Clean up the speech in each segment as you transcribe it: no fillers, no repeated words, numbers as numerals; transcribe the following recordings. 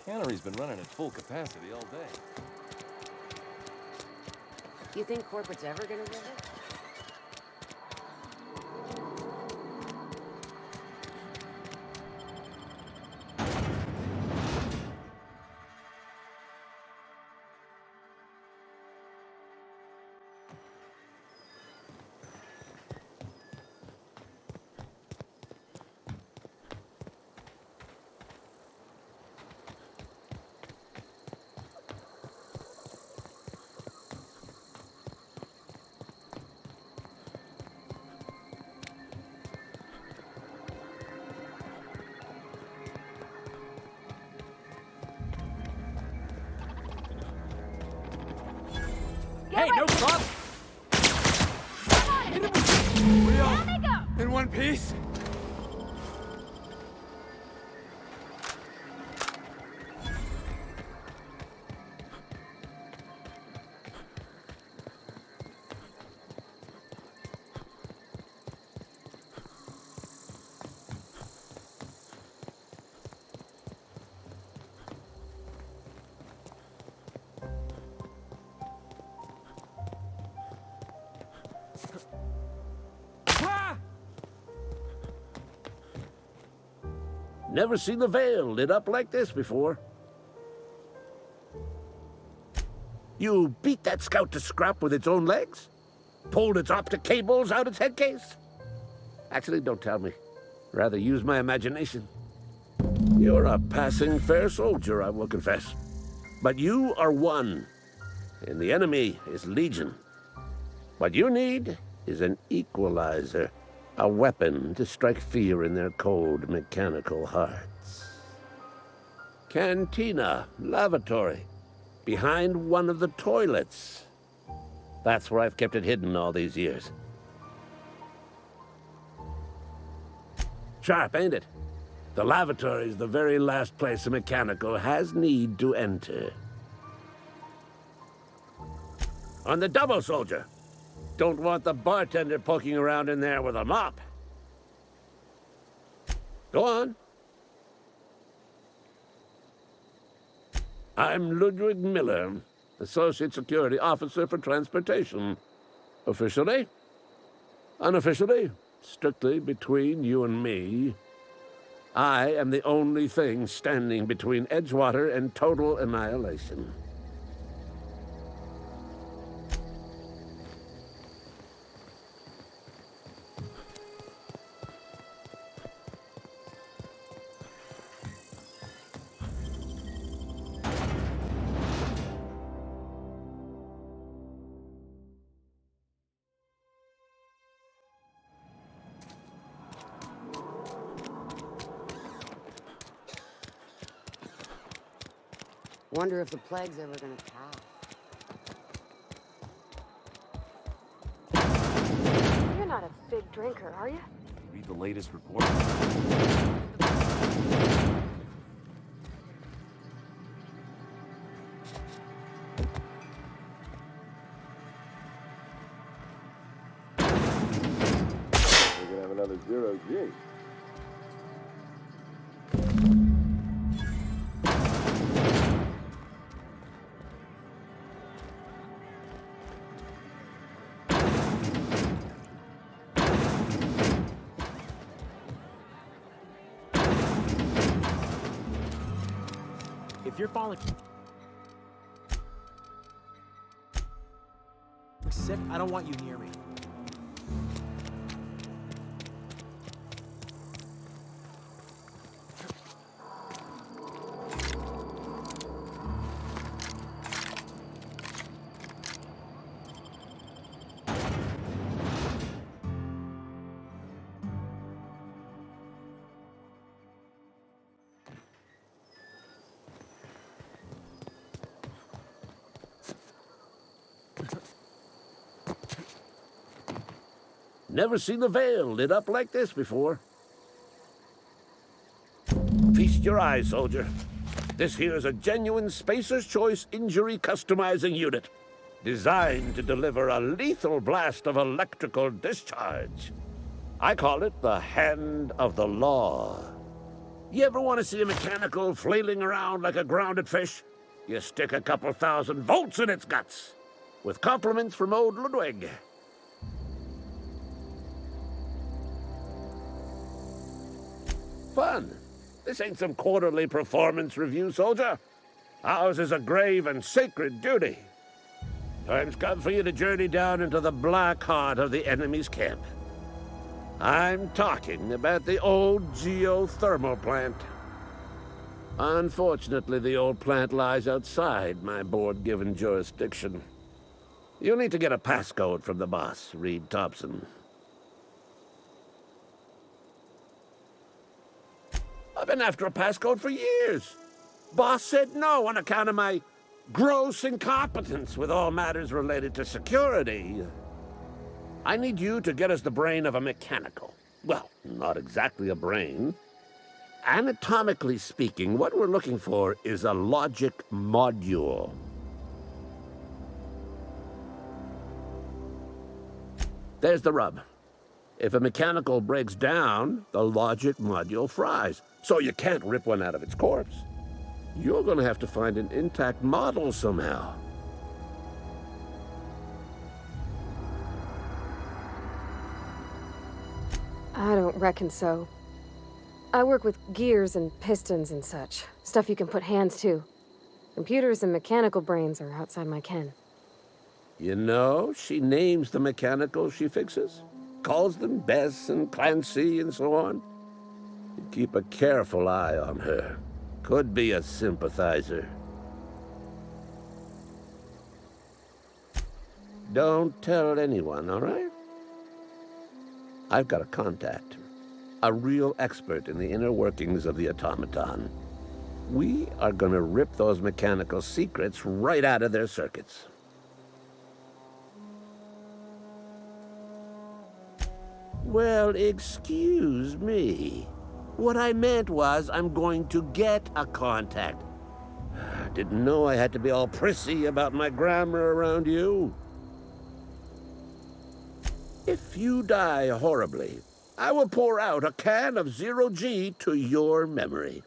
Cannery's been running at full capacity all day. You think corporate's ever gonna get it? Hey, no problem! We all in one piece? Never seen the Vale lit up like this before. You beat that scout to scrap with its own legs? Pulled its optic cables out its headcase? Actually, don't tell me. Rather use my imagination. You're a passing fair soldier, I will confess. But you are one, and the enemy is legion. What you need is an equalizer. A weapon to strike fear in their cold, mechanical hearts. Cantina, lavatory, behind one of the toilets. That's where I've kept it hidden all these years. Sharp, ain't it? The lavatory is the very last place a mechanical has need to enter. On the double, soldier. Don't want the bartender poking around in there with a mop. Go on. I'm Ludwig Miller, Associate Security Officer for Transportation. Officially, unofficially, strictly between you and me, I am the only thing standing between Edgewater and total annihilation. Wonder if the plague's ever gonna pass. You're not a big drinker, are you? Read the latest report. We're gonna have another 0G. If you're falling sick, I don't want you near me. Never seen the Vale lit up like this before. Feast your eyes, soldier. This here's a genuine Spacer's Choice injury customizing unit, designed to deliver a lethal blast of electrical discharge. I call it the Hand of the Law. You ever want to see a mechanical flailing around like a grounded fish? You stick a couple thousand volts in its guts. With compliments from old Ludwig. Fun. This ain't some quarterly performance review, soldier. Ours is a grave and sacred duty. Time's come for you to journey down into the black heart of the enemy's camp. I'm talking about the old geothermal plant. Unfortunately, the old plant lies outside my board-given jurisdiction. You'll need to get a passcode from the boss, Reed Thompson. I've been after a passcode for years. Boss said no on account of my gross incompetence with all matters related to security. I need you to get us the brain of a mechanical. Well, not exactly a brain. Anatomically speaking, what we're looking for is a logic module. There's the rub. If a mechanical breaks down, the logic module fries. So you can't rip one out of its corpse. You're going to have to find an intact model somehow. I don't reckon so. I work with gears and pistons and such. Stuff you can put hands to. Computers and mechanical brains are outside my ken. You know, she names the mechanicals she fixes. Calls them Bess and Clancy and so on. You keep a careful eye on her. Could be a sympathizer. Don't tell anyone, all right? I've got a contact. A real expert in the inner workings of the automaton. We are gonna rip those mechanical secrets right out of their circuits. Well, excuse me. What I meant was I'm going to get a contact. Didn't know I had to be all prissy about my grammar around you. If you die horribly, I will pour out a can of zero-G to your memory.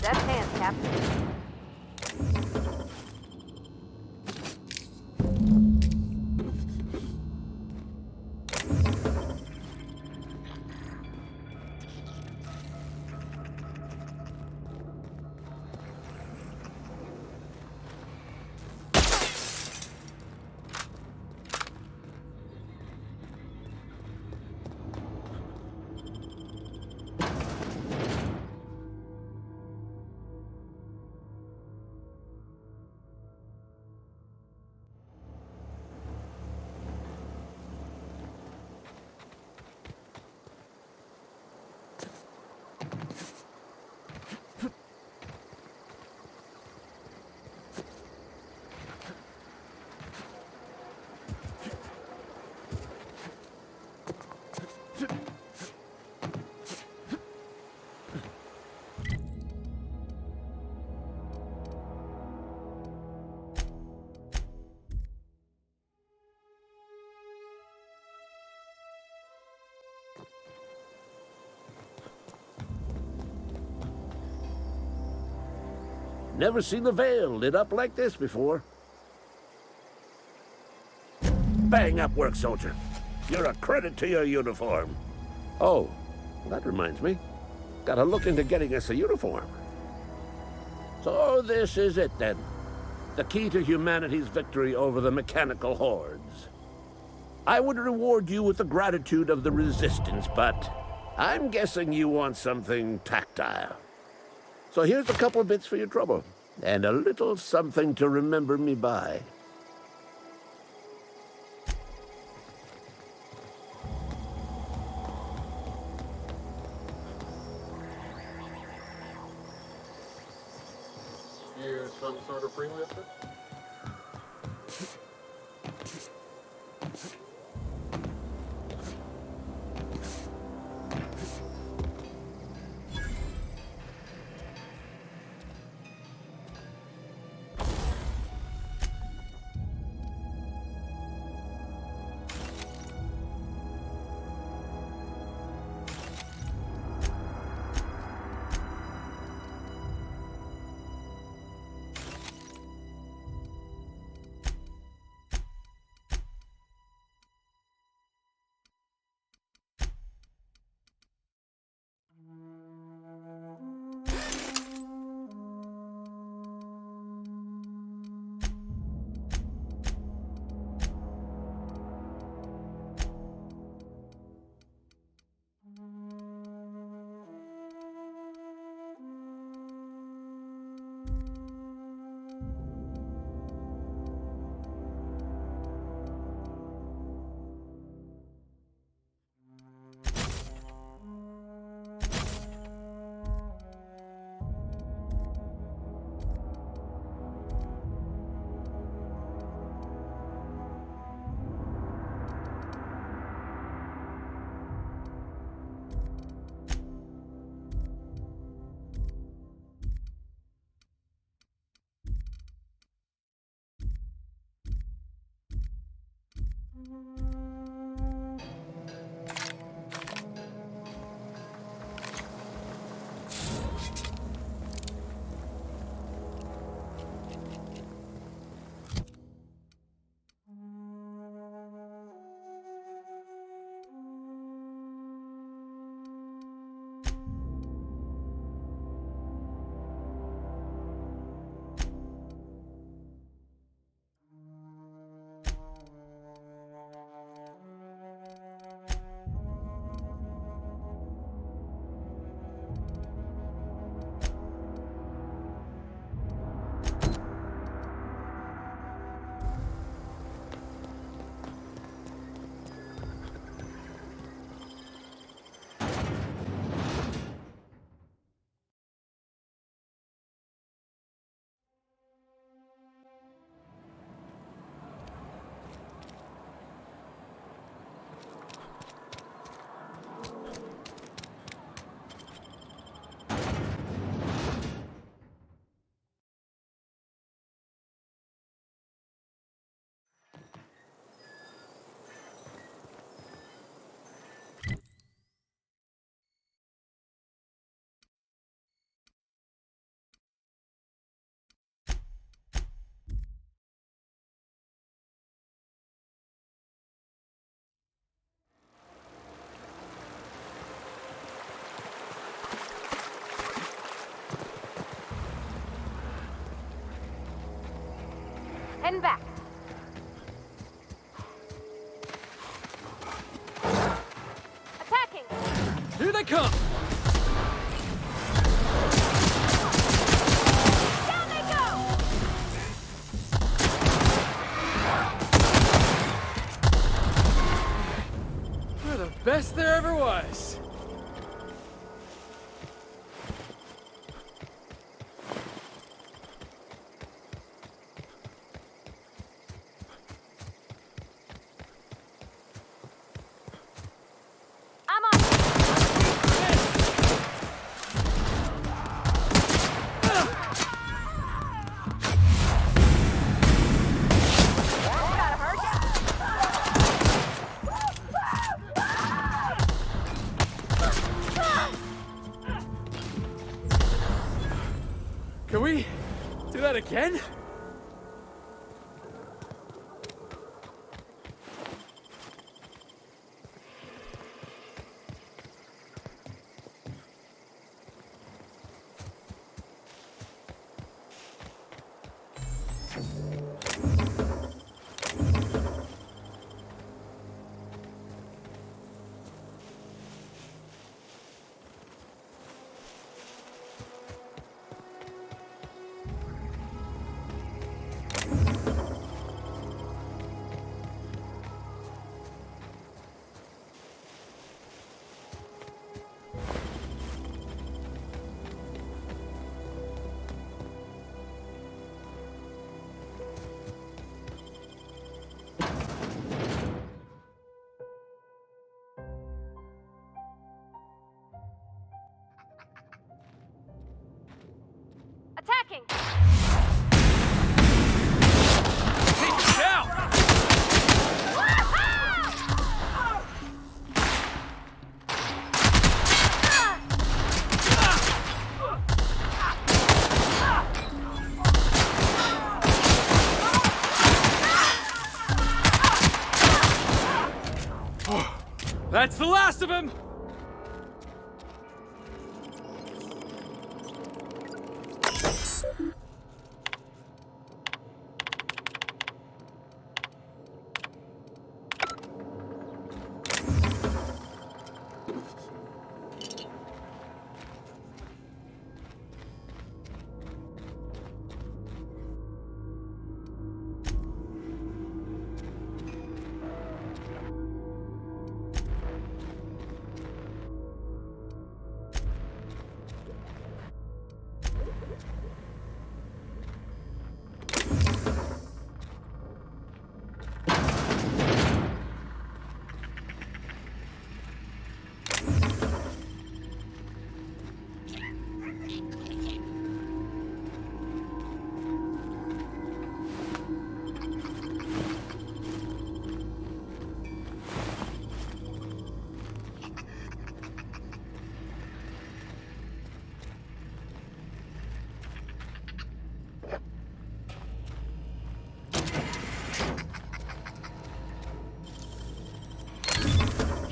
That's hands, Captain. Never seen the Vale lit up like this before. Bang up work, soldier. You're a credit to your uniform. Oh, that reminds me. Gotta look into getting us a uniform. So this is it then. The key to humanity's victory over the mechanical hordes. I would reward you with the gratitude of the Resistance, but I'm guessing you want something tactile. So here's a couple of bits for your trouble, and a little something to remember me by. You some sort of freelancer? Heading back. Attacking! Here they come! Down they go! You're the best there ever was. I'm on. Gotta hurt ya. that again? Attacking! Take it down! That's the last of him!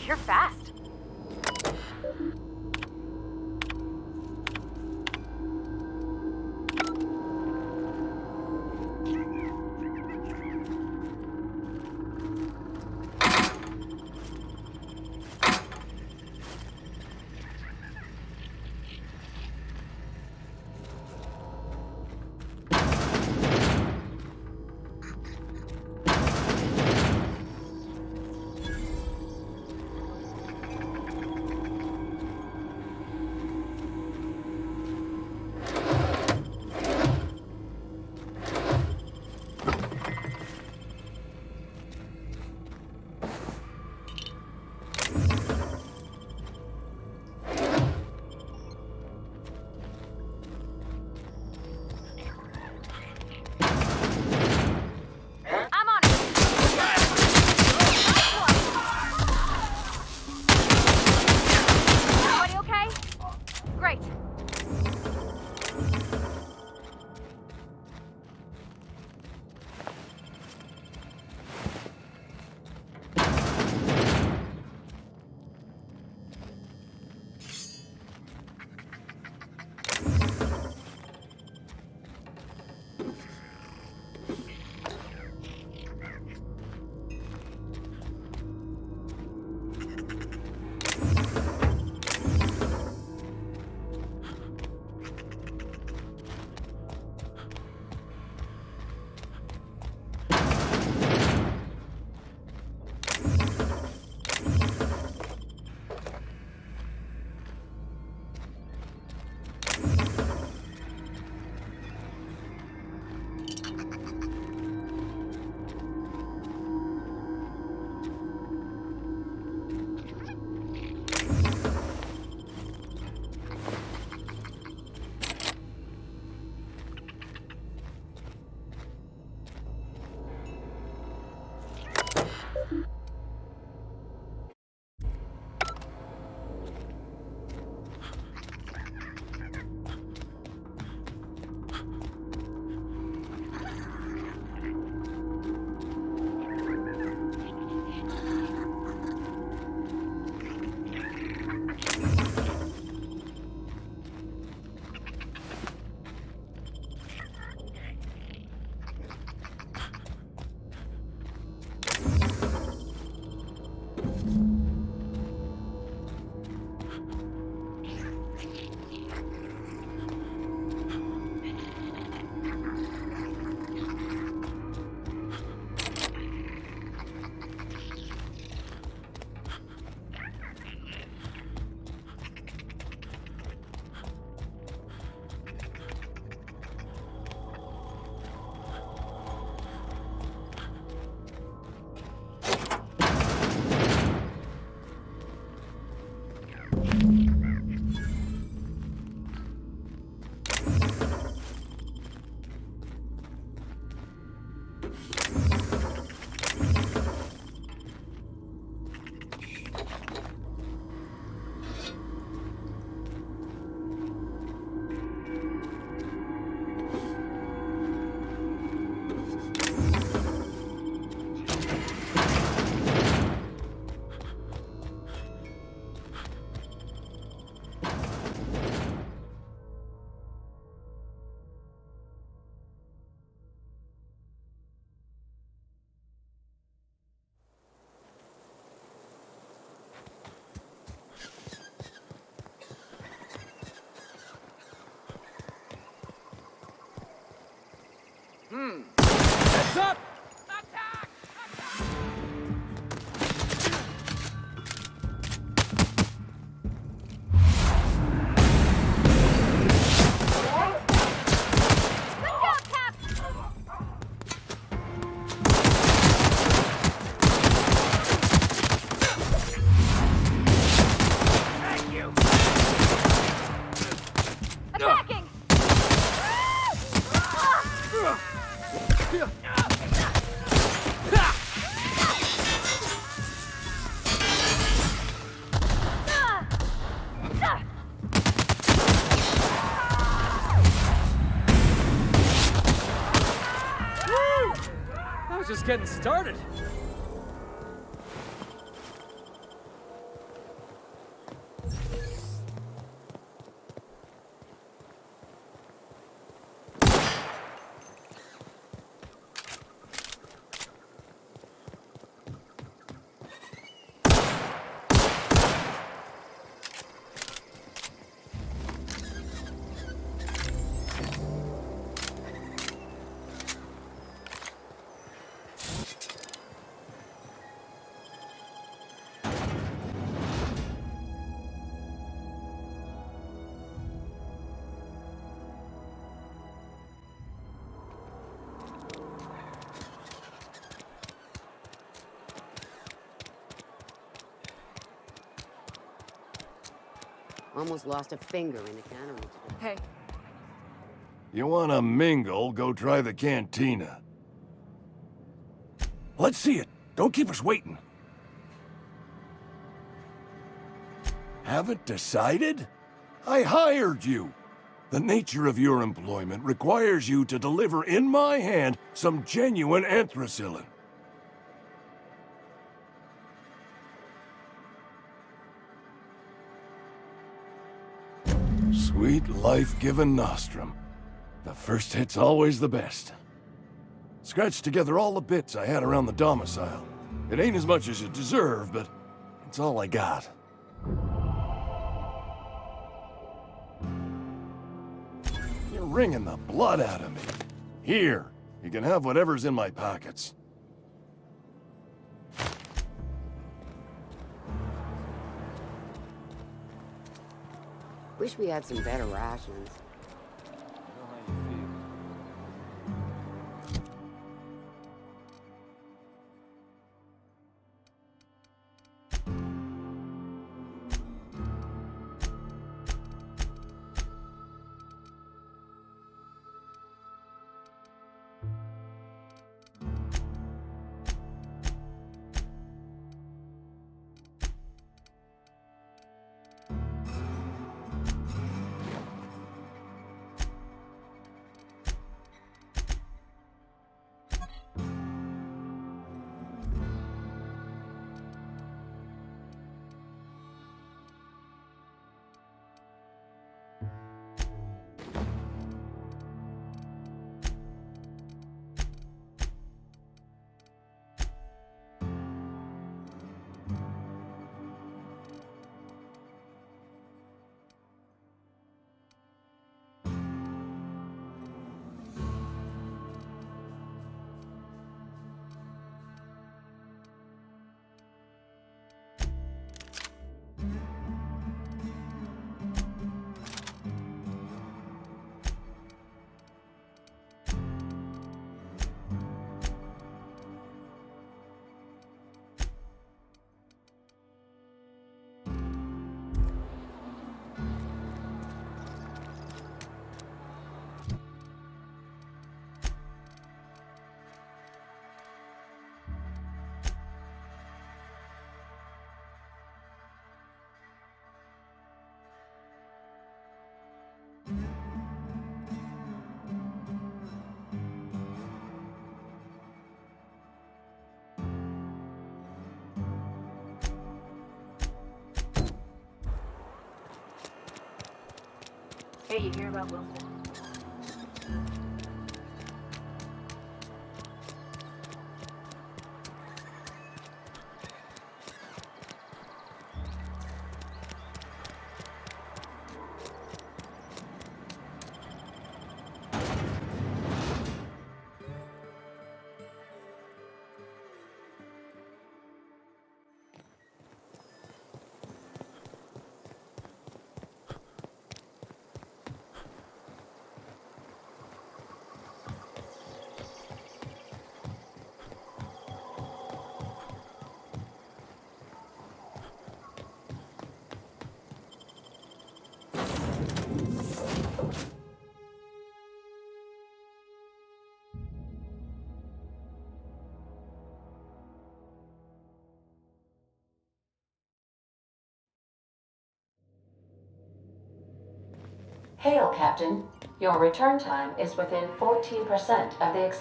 You're fast. up! Attacking! I was just getting started. Almost lost a finger in the cannery today. Hey, You wanna mingle, go try the cantina. Let's see it. Don't keep us waiting. Haven't decided? I hired you. The nature of your employment requires you to deliver in my hand some genuine anthracillin. Sweet life-giving nostrum. The first hit's always the best. Scratched together all the bits I had around the domicile. It ain't as much as you deserve, but it's all I got. You're wringing the blood out of me. Here, you can have whatever's in my pockets. Wish we had some better rations. hey, you hear about Wilson? Hail, Captain. Your return time is within 14% of the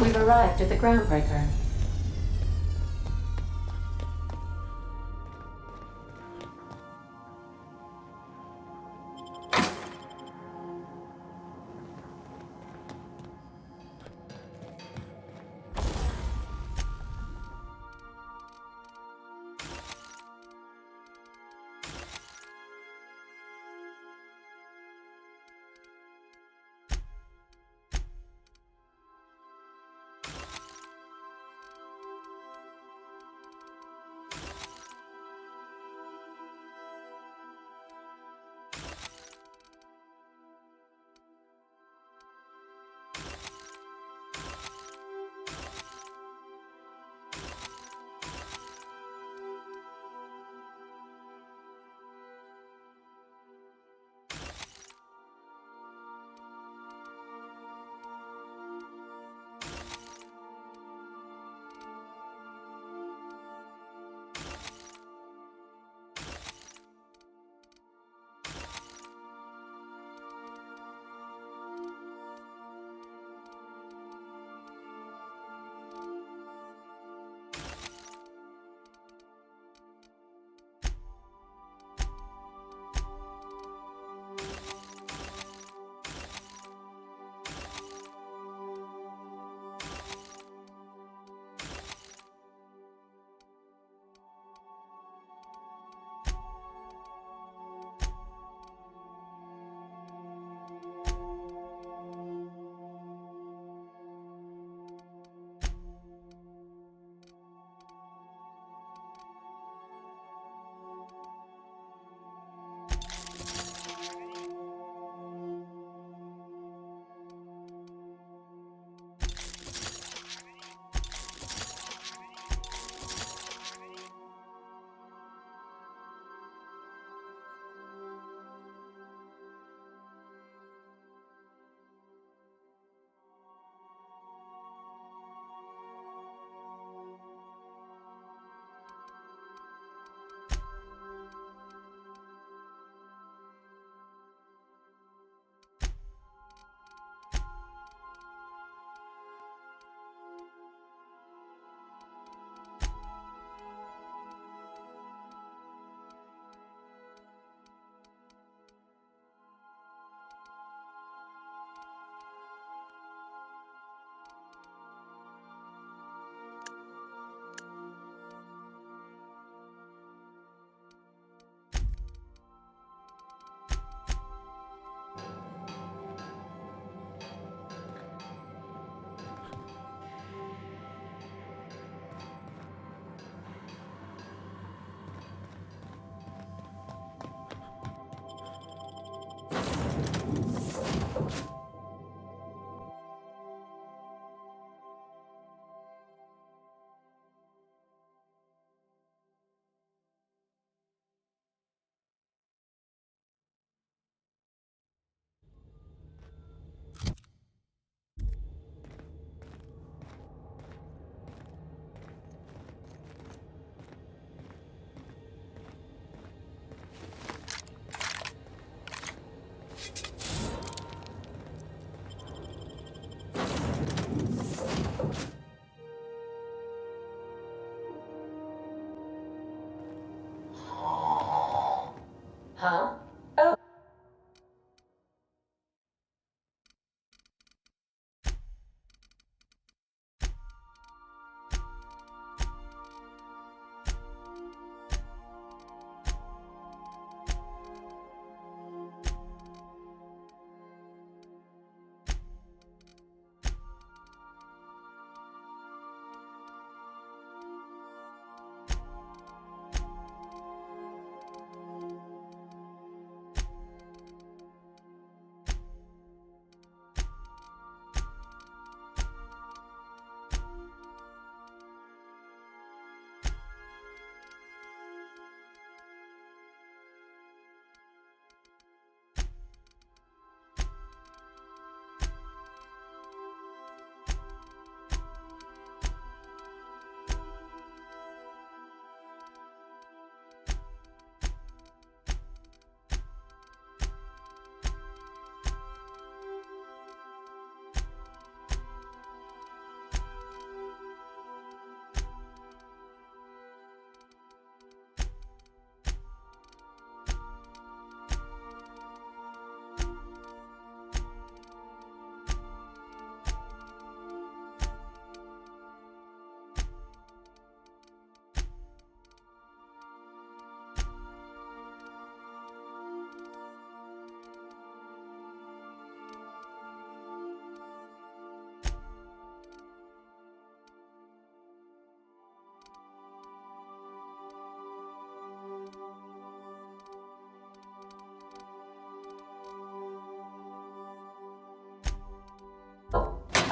We've arrived at the groundbreaker.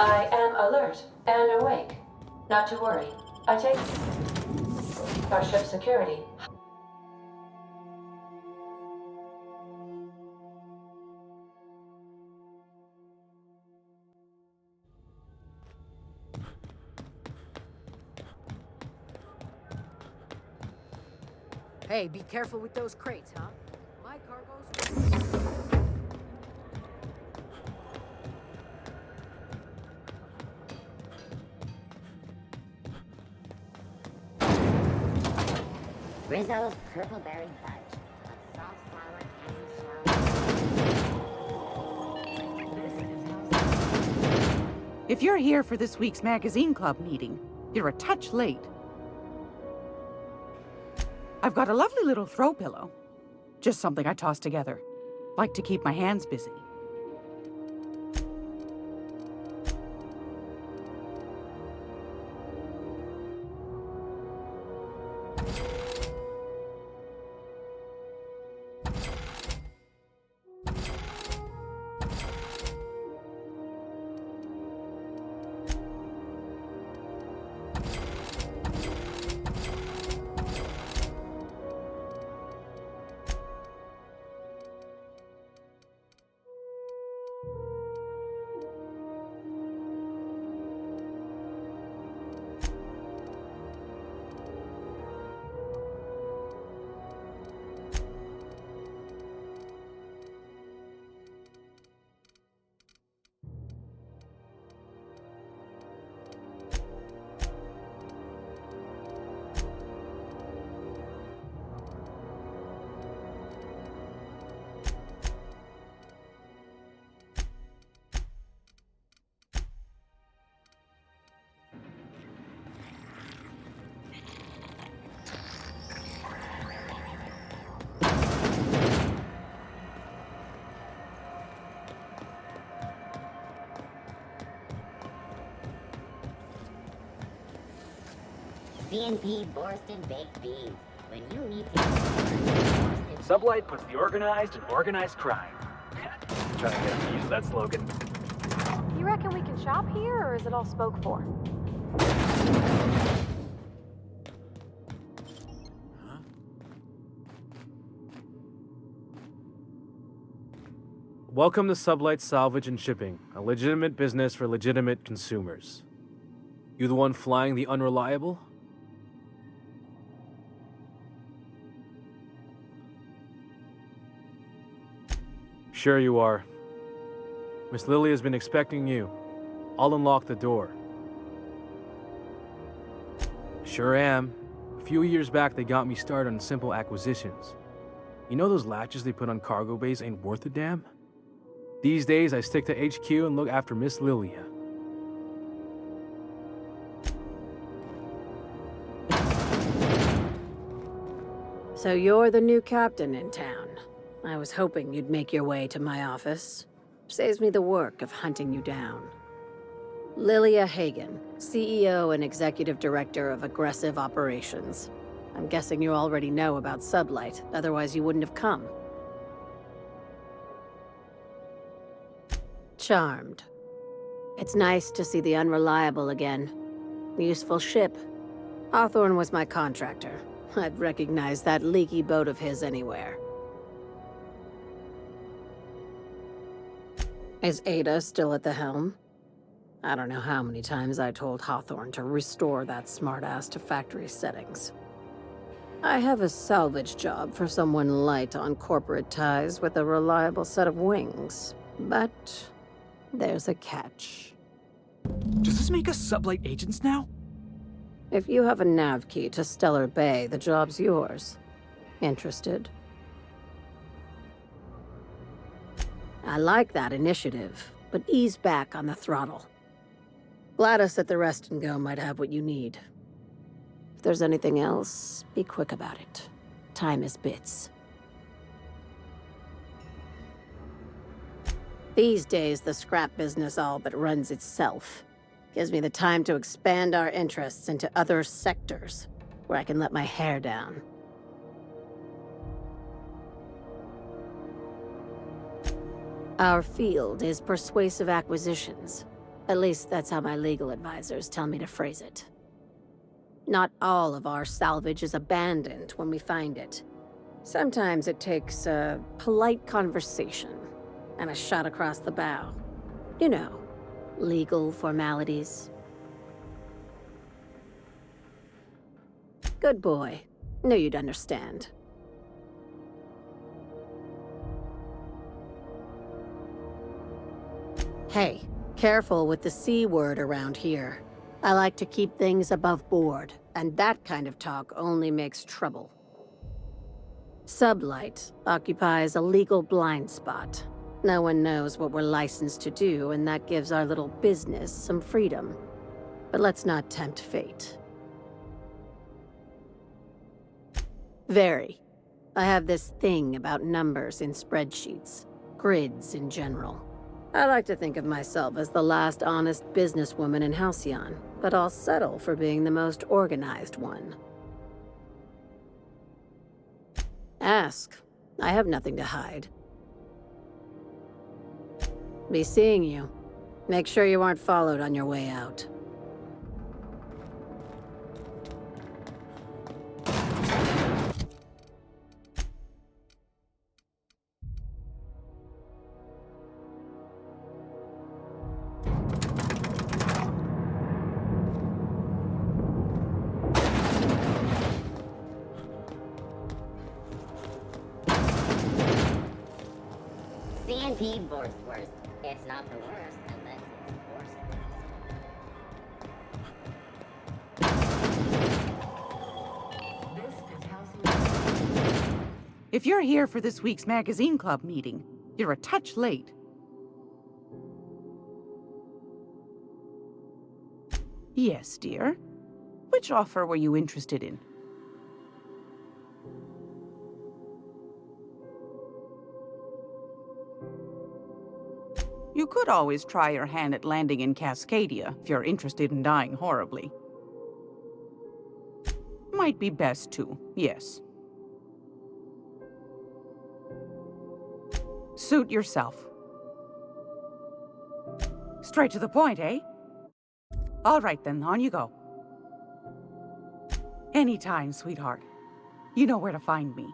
I am alert and awake. Not to worry. I take our ship security. Hey, be careful with those crates, huh? My cargo's... Rizzo's Purple Berry Fudge. A soft, sour candy shell. If you're here for this week's magazine club meeting, you're a touch late. I've got a lovely little throw pillow. Just something I toss together. Like to keep my hands busy. CNP Borston Baked Beans. When you need to... Sublight puts the organized in organized crime. Trying to get him to use that slogan. You reckon we can shop here, or is it all spoke for? Welcome to Sublight Salvage and Shipping, a legitimate business for legitimate consumers. You the one flying the Unreliable? Sure you are. Miss Lily has been expecting you. I'll unlock the door. Sure am. A few years back, they got me started on simple acquisitions. You know those latches they put on cargo bays ain't worth a damn? These days, I stick to HQ and look after Miss Lilia. So you're the new captain in town. I was hoping you'd make your way to my office. Saves me the work of hunting you down. Lilia Hagen, CEO and Executive Director of Aggressive Operations. I'm guessing you already know about Sublight, otherwise you wouldn't have come. Charmed. It's nice to see the Unreliable again. Useful ship. Hawthorne was my contractor. I'd recognize that leaky boat of his anywhere. Is Ada still at the helm? I don't know how many times I told Hawthorne to restore that smartass to factory settings. I have a salvage job for someone light on corporate ties with a reliable set of wings, but there's a catch. Does this make us Sublight agents now? If you have a nav key to Stellar Bay, the job's yours. Interested? I like that initiative, but ease back on the throttle. Gladys at the Rest and Go might have what you need. If there's anything else, be quick about it. Time is bits. These days, the scrap business all but runs itself. Gives me the time to expand our interests into other sectors, where I can let my hair down. Our field is persuasive acquisitions. At least that's how my legal advisors tell me to phrase it. Not all of our salvage is abandoned when we find it. Sometimes it takes a polite conversation and a shot across the bow. You know, legal formalities. Good boy. Knew you'd understand. Hey, careful with the C word around here. I like to keep things above board, and that kind of talk only makes trouble. Sublight occupies a legal blind spot. No one knows what we're licensed to do, and that gives our little business some freedom. But let's not tempt fate. Very. I have this thing about numbers in spreadsheets, grids in general. I like to think of myself as the last honest businesswoman in Halcyon, but I'll settle for being the most organized one. Ask. I have nothing to hide. Be seeing you. Make sure you aren't followed on your way out. C&P Borst worst. It's not the worst unless it's worse. If you're here for this week's magazine club meeting, you're a touch late. Yes, dear. Which offer were you interested in? You could always try your hand at landing in Cascadia if you're interested in dying horribly. Might be best to, yes. Suit yourself. Straight to the point, eh? All right then, on you go. Anytime, sweetheart. You know where to find me.